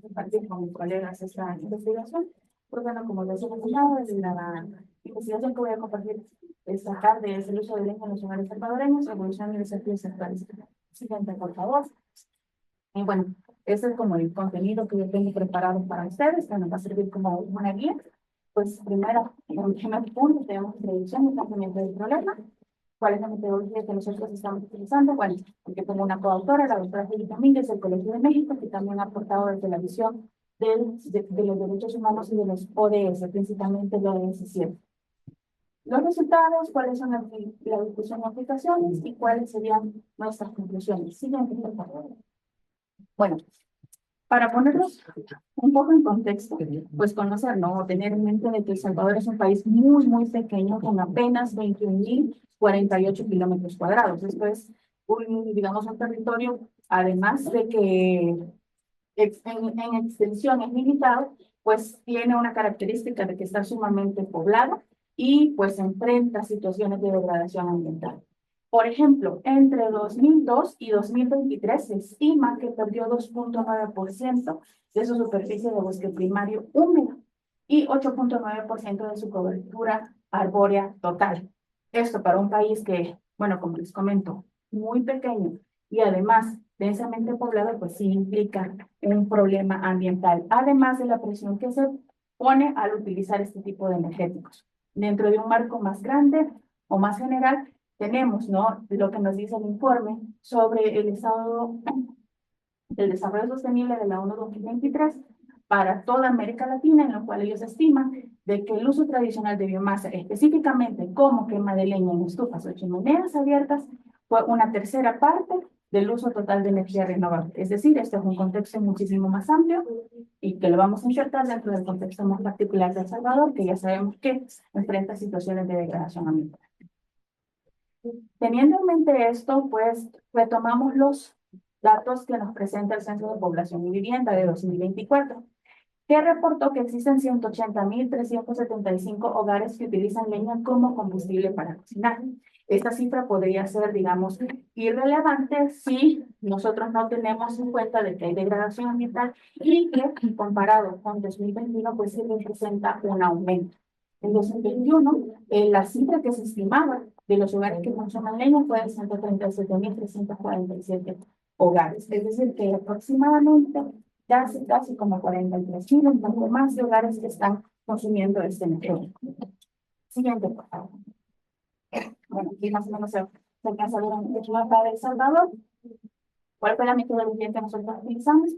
compartir con mis colegas esta investigación, porque bueno, como les he mencionado, desde la investigación que voy a compartir esta tarde es el uso de lengua en los hogares salvadoreños, evolución y desafíos actuales. Siguiente, por favor. Y bueno, ese es como el contenido que yo tengo preparado para ustedes, que nos va a servir como una guía. Pues primero, en el primer punto, tenemos introducción y planteamiento del problema. ¿Cuál es la metodología que nosotros estamos utilizando? Bueno, porque tengo una coautora, la doctora Felipe Domínguez, del Colegio de México, que también ha aportado desde la visión de los derechos humanos y de los ODS, principalmente el ODS 7. Los resultados, cuáles son la discusión y aplicaciones y cuáles serían nuestras conclusiones. Siguiente, por favor. Bueno, para ponerlos un poco en contexto, pues conocer, ¿no? Tener en mente de que El Salvador es un país muy, muy pequeño, con apenas 21.048 kilómetros cuadrados. Esto es, digamos, un territorio, además de que en extensión es limitado, pues tiene una característica de que está sumamente poblado y pues enfrenta situaciones de degradación ambiental. Por ejemplo, entre 2002 y 2023 se estima que perdió 2.9% de su superficie de bosque primario húmedo y 8.9% de su cobertura arbórea total. Esto para un país que, bueno, como les comento, muy pequeño y además densamente poblado, pues sí implica un problema ambiental, además de la presión que se pone al utilizar este tipo de energéticos. Dentro de un marco más grande o más general, tenemos, ¿no?, lo que nos dice el informe sobre el estado del desarrollo sostenible de la ONU 2023 para toda América Latina, en lo cual ellos estiman de que el uso tradicional de biomasa, específicamente como quema de leña en estufas o chimeneas abiertas, fue una tercera parte del uso total de energía renovable. Es decir, este es un contexto muchísimo más amplio y que lo vamos a insertar dentro del contexto más particular de El Salvador, que ya sabemos que enfrenta situaciones de degradación ambiental. Teniendo en mente esto, pues retomamos los datos que nos presenta el Censo de Población y Vivienda de 2024, que reportó que existen 180.375 hogares que utilizan leña como combustible para cocinar. Esta cifra podría ser, digamos, irrelevante si nosotros no tenemos en cuenta de que hay degradación ambiental y que comparado con 2021, pues sí representa un aumento. En 2021, la cifra que se estimaba de los hogares que consumen leña fue de 137.347 hogares. Es decir, que aproximadamente casi como 43.000, un poco más de hogares que están consumiendo este energético. Siguiente, por favor. Bueno, aquí más o menos se alcanza a ver un mapa de El Salvador. ¿Cuál fue la metodología que nosotros utilizamos?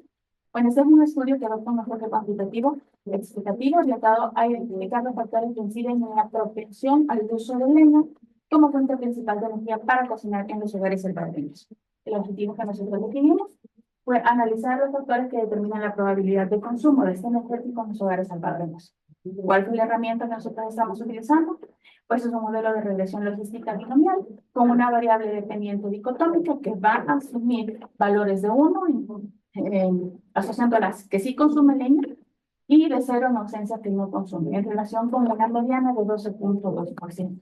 Bueno, este es un estudio que va con un enfoque cuantitativo y explicativo orientado a identificar los factores que inciden en la propensión al uso de leña como fuente principal de energía para cocinar en los hogares salvadoreños. El objetivo que nosotros definimos fue analizar los factores que determinan la probabilidad de consumo de este energético en los hogares salvadoreños. ¿Cuál fue la herramienta que nosotros estamos utilizando? Pues es un modelo de regresión logística binomial con una variable dependiente dicotómica que va a asumir valores de 1 asociando a las que sí consumen leña y de 0 en ausencia que no consumen, en relación con una mediana de 12.2%.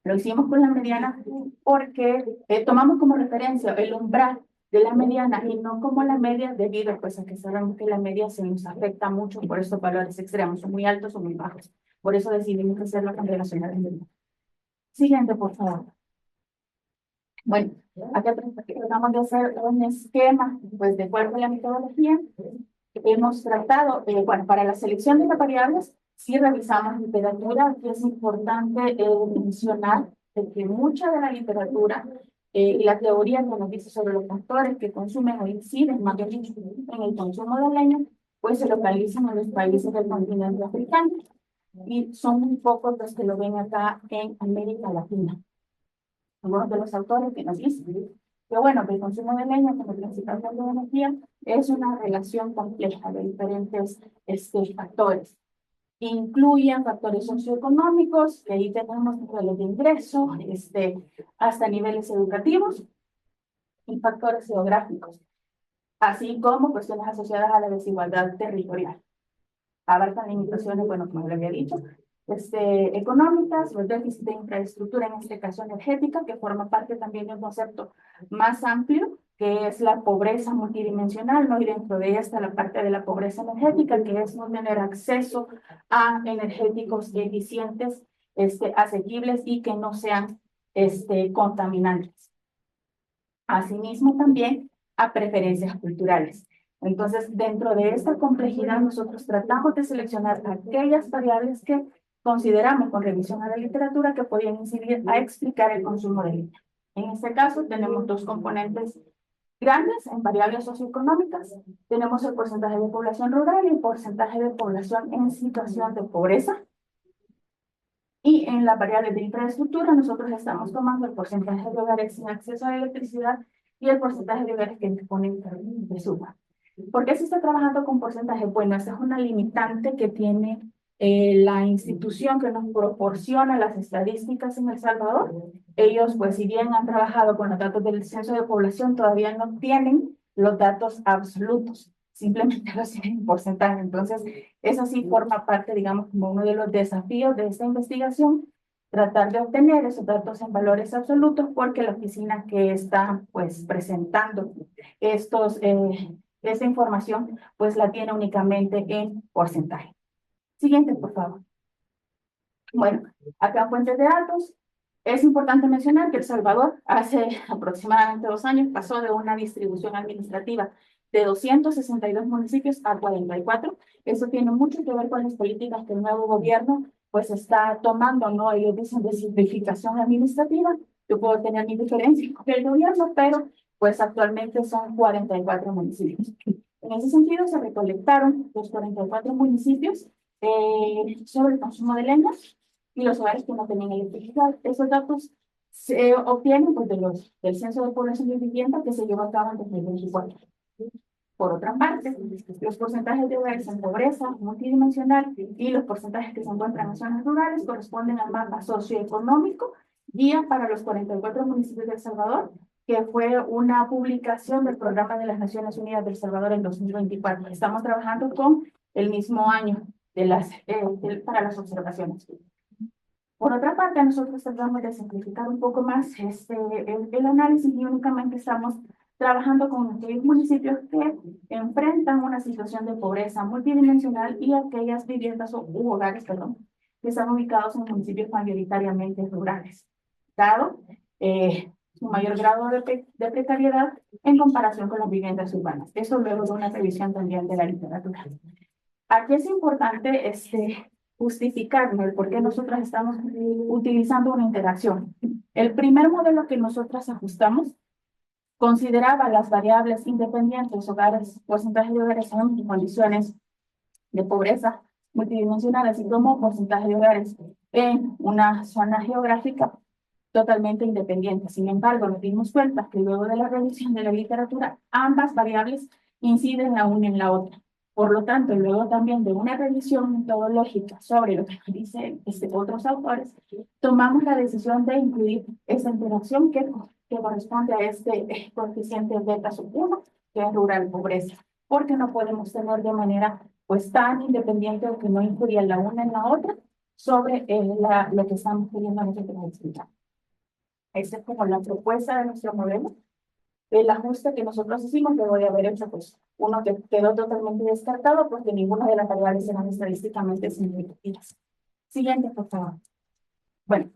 Lo hicimos con la mediana porque tomamos como referencia el umbral de la mediana y no como la media, debido pues a que sabemos que la media se nos afecta mucho por estos valores extremos, son muy altos o muy bajos. Por eso decidimos hacerlo en relación a la media. Siguiente, por favor. Bueno, acá tratamos de hacer un esquema, pues de acuerdo a la metodología. Hemos tratado, bueno, para la selección de las variables, si revisamos literatura, que es importante mencionar de que mucha de la literatura y la teoría que nos dice sobre los factores que consumen o inciden más bien en el consumo de leña, pues se localizan en los países del continente africano y son muy pocos los que lo ven acá en América Latina. Algunos de los autores que nos dicen que bueno, que el consumo de leña como principal fuente de energía es una relación compleja de diferentes factores. Incluyen factores socioeconómicos, que ahí tenemos niveles de ingreso, hasta niveles educativos, y factores geográficos, así como cuestiones asociadas a la desigualdad territorial. Abarcan limitaciones, bueno, como le había dicho, económicas, o el déficit de infraestructura, en este caso energética, que forma parte también de un concepto más amplio que es la pobreza multidimensional, ¿no? Y dentro de ella está la parte de la pobreza energética, que es no tener acceso a energéticos eficientes, asequibles y que no sean, contaminantes. Asimismo, también a preferencias culturales. Entonces, dentro de esta complejidad, nosotros tratamos de seleccionar aquellas variables que consideramos con revisión a la literatura que podían incidir a explicar el consumo de leña. En este caso, tenemos dos componentes grandes en variables socioeconómicas. Tenemos el porcentaje de población rural y el porcentaje de población en situación de pobreza. Y en la variable de infraestructura, nosotros estamos tomando el porcentaje de hogares sin acceso a la electricidad y el porcentaje de hogares que disponen de suma. ¿Por qué se está trabajando con porcentaje? Bueno, esa es una limitante que tiene la institución que nos proporciona las estadísticas en El Salvador. Ellos, pues, si bien han trabajado con los datos del censo de población, todavía no tienen los datos absolutos, simplemente los tienen en porcentaje. Entonces, eso sí forma parte, digamos, como uno de los desafíos de esta investigación, tratar de obtener esos datos en valores absolutos, porque la oficina que está, pues, presentando esta información, pues la tiene únicamente en porcentaje. Siguiente, por favor. Bueno, acá fuentes de datos. Es importante mencionar que El Salvador hace aproximadamente 2 años pasó de una distribución administrativa de 262 municipios a 44. Eso tiene mucho que ver con las políticas que el nuevo gobierno pues está tomando, ¿no? Ellos dicen de simplificación administrativa. Yo puedo tener mis diferencias con el gobierno, pero pues actualmente son 44 municipios. En ese sentido, se recolectaron los 44 municipios sobre el consumo de leña y los hogares que no tenían electricidad. Esos datos se obtienen pues, del Censo de Población y Vivienda que se llevó a cabo en 2024. Por otra parte, los porcentajes de hogares en pobreza multidimensional y los porcentajes que se encuentran en zonas rurales corresponden al mapa socioeconómico guía para los 44 municipios de El Salvador, que fue una publicación del Programa de las Naciones Unidas de El Salvador en 2024. Estamos trabajando con el mismo año para las observaciones. Por otra parte, nosotros tratamos de simplificar un poco más el análisis y únicamente estamos trabajando con aquellos municipios que enfrentan una situación de pobreza multidimensional y aquellas viviendas u hogares, perdón, que están ubicados en municipios mayoritariamente rurales, dado su mayor grado de precariedad en comparación con las viviendas urbanas. Eso luego de una revisión también de la literatura. Aquí es importante justificarnos el por qué nosotros estamos utilizando una interacción. El primer modelo que nosotros ajustamos consideraba las variables independientes, hogares, porcentaje de hogares en condiciones de pobreza multidimensional, así como porcentaje de hogares en una zona geográfica totalmente independiente. Sin embargo, nos dimos cuenta que luego de la revisión de la literatura, ambas variables inciden la una en la otra. Por lo tanto, luego también de una revisión metodológica sobre lo que dicen otros autores, tomamos la decisión de incluir esa interacción que corresponde a este coeficiente beta sub 1, que es rural pobreza, porque no podemos tener de manera pues tan independiente o que no influya la una en la otra sobre lo que estamos queriendo nosotros explicar. Esa es como la propuesta de nuestro modelo. El ajuste que nosotros hicimos, luego de haber hecho, pues, uno que quedó totalmente descartado porque ninguna de las variables eran estadísticamente significativas. Siguiente, por favor. Bueno,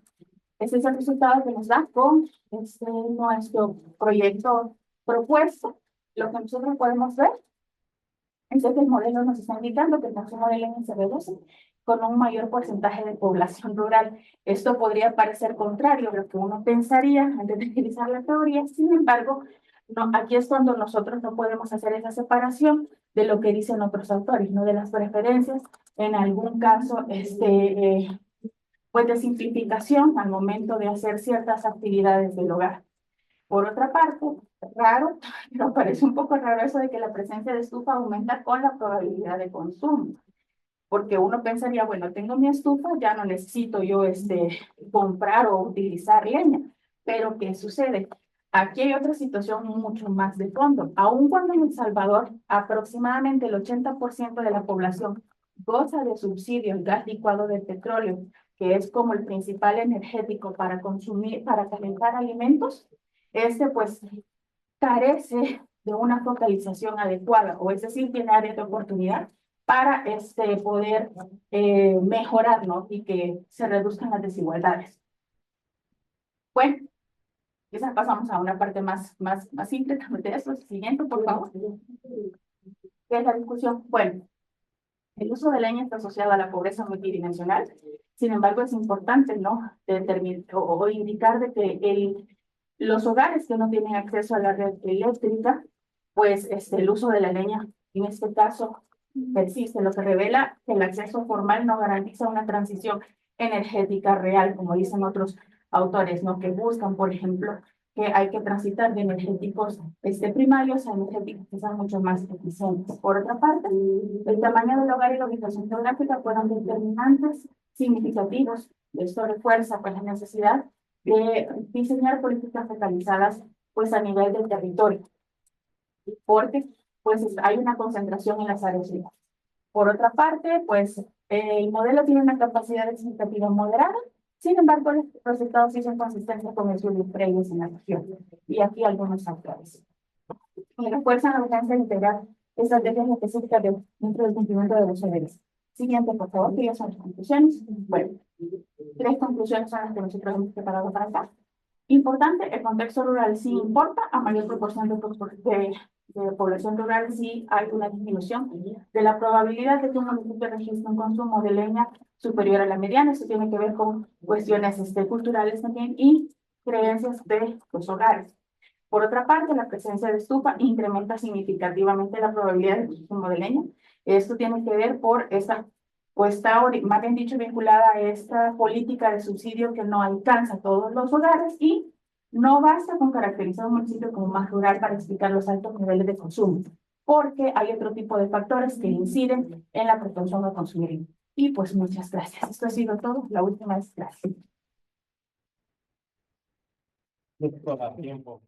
este es el resultado que nos da con nuestro proyecto propuesto. Lo que nosotros podemos ver es que el modelo nos está indicando que el consumo de leña se reduce con un mayor porcentaje de población rural. Esto podría parecer contrario a lo que uno pensaría antes de utilizar la teoría. Sin embargo, no, aquí es cuando nosotros no podemos hacer esa separación de lo que dicen otros autores, no de las preferencias. En algún caso, pues de simplificación al momento de hacer ciertas actividades del hogar. Por otra parte, raro, pero parece un poco raro eso de que la presencia de estufa aumenta con la probabilidad de consumo. Porque uno pensaría, bueno, tengo mi estufa, ya no necesito yo comprar o utilizar leña. Pero ¿qué sucede? Aquí hay otra situación mucho más de fondo. Aun cuando en El Salvador aproximadamente el 80% de la población goza de subsidio al gas licuado de petróleo, que es como el principal energético para consumir, para calentar alimentos, pues carece de una focalización adecuada, o es decir, tiene áreas de oportunidad para poder mejorar, ¿no? Y que se reduzcan las desigualdades. Bueno, quizás pasamos a una parte más simple de eso. Siguiente, por favor. ¿Qué es la discusión? Bueno, el uso de leña está asociado a la pobreza multidimensional. Sin embargo, es importante, ¿no? Determinar o indicar de que los hogares que no tienen acceso a la red eléctrica, pues el uso de la leña, en este caso, persiste, lo que revela que el acceso formal no garantiza una transición energética real, como dicen otros autores, ¿no? Que buscan, por ejemplo, que hay que transitar de energéticos primarios a energéticos que sean mucho más eficientes. Por otra parte, el tamaño del hogar y la ubicación geográfica fueron determinantes significativos. Esto refuerza pues, la necesidad de diseñar políticas focalizadas pues, a nivel del territorio, porque pues, hay una concentración en las áreas urbanas. Por otra parte, pues el modelo tiene una capacidad expectativa moderada. Sin embargo, los resultados sí son consistentes con estudios previos en la región. Y aquí algunos factores. Y refuerzan la urgencia de integrar estrategias específicas dentro del cumplimiento de los deberes. Siguiente, por favor, que ya son las conclusiones. Bueno, 3 conclusiones son las que nosotros hemos preparado para acá. Importante, el contexto rural sí importa, a mayor proporción de población rural sí hay una disminución de la probabilidad de que un municipio registre un consumo de leña superior a la mediana. Esto tiene que ver con cuestiones culturales también y creencias de los hogares. Por otra parte, la presencia de estufa incrementa significativamente la probabilidad de consumo de leña. Esto tiene que ver por esta, o está más bien dicho, vinculada a esta política de subsidio que no alcanza a todos los hogares y no basta con caracterizar un municipio como más rural para explicar los altos niveles de consumo, porque hay otro tipo de factores que inciden en la propensión a consumir. Y pues muchas gracias. Esto ha sido todo. La última es gracias. Doctora, tiempo.